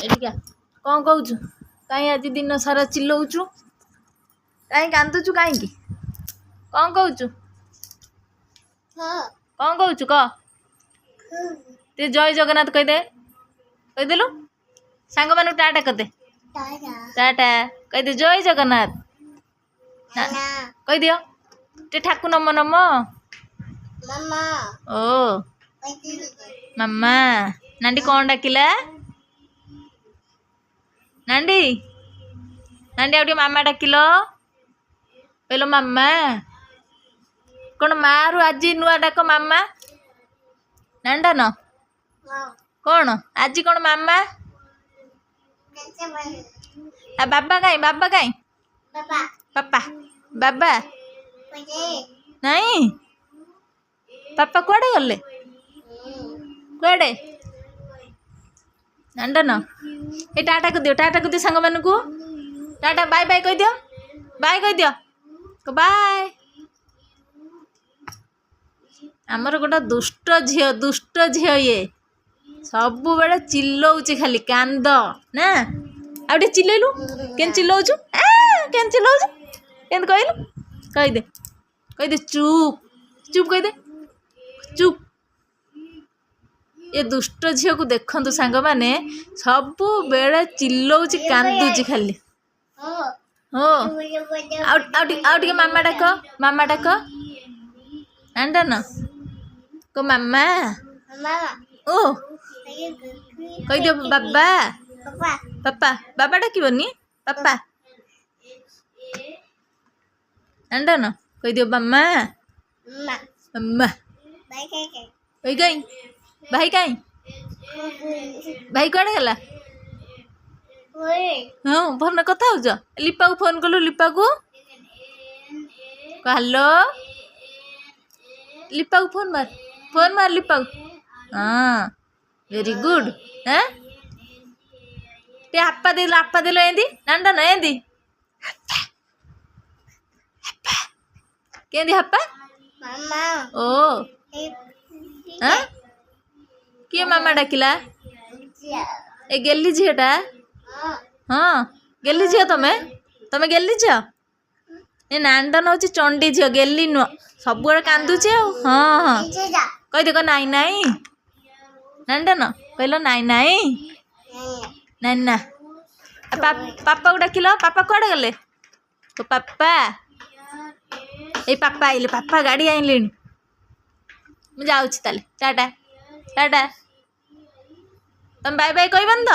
Etica कौन कहूँ कहीं आज दिन सारा चिल्लाऊचु कहीं कांदुचु कहीं कौन कहूँ कौन कहूँ कह ते जय जगन्नाथ कहीदेलु सांग मान टाटा कदे टाटा कहीदे जय जगन्नाथ कहीदियो ते ठाकु नम नम ओ मम्मा नांडी कौन डाकिला नांडी नांडी आउटे मामा डाकिल पेलो मामा कौन मारू आज नुआ डाक मामा नांडा न कौन आज कौन मामा आ बाबा काई पापा बाबा नहीं पापा कुआडे गले कुआडे नांडा न ए टाटा को दियो सांग मान को टाटा बाय बाय कह दियो बाय आमर गोटा दुष्ट झील ये सब बेले चिल्लाऊची खाली कांद ना आउटे चिल्लैलु केन चिल्लाऊचु केन चिल्लाऊचु केन कहलु कहीदे चुप चुप कहीदे चुप ये दुष्ट झील को देखंतु सांग माने सब बेले चिल्लाऊची कांदुची खाली हो आउटे मामा डाक नांडा न को मामा ओ कह दियो बाबा पापा बाबा डाकनी पापा नांडा न कह दियो मामा मम्मा भाई कहीं भाई कौन गला हाँ फोन कथा हो लिपा को फोन कलु लिपा को हेलो लिपा को फोन मार लिपा को हाँ वेरी गुड हाँ ते आपा देलो एंदी नांडा न एंदी केंदी हप्पा ओ हाँ किए मामा डाकिला ए गेली झीटा हाँ गेली झील तमें गेली झील ए नांडन हूँ चंडी झील गेली नुह सब कांदुचे हाँ हाँ कह देख नाई नाई नांडन कहल नाई नाई नाई ना पापा को डाकिल पापा कुआडे गले तो पापा ए पापा आइले पापा गाड़ी आइले मुझे टाटा टाटा तुम बाय बाय कहबन तो।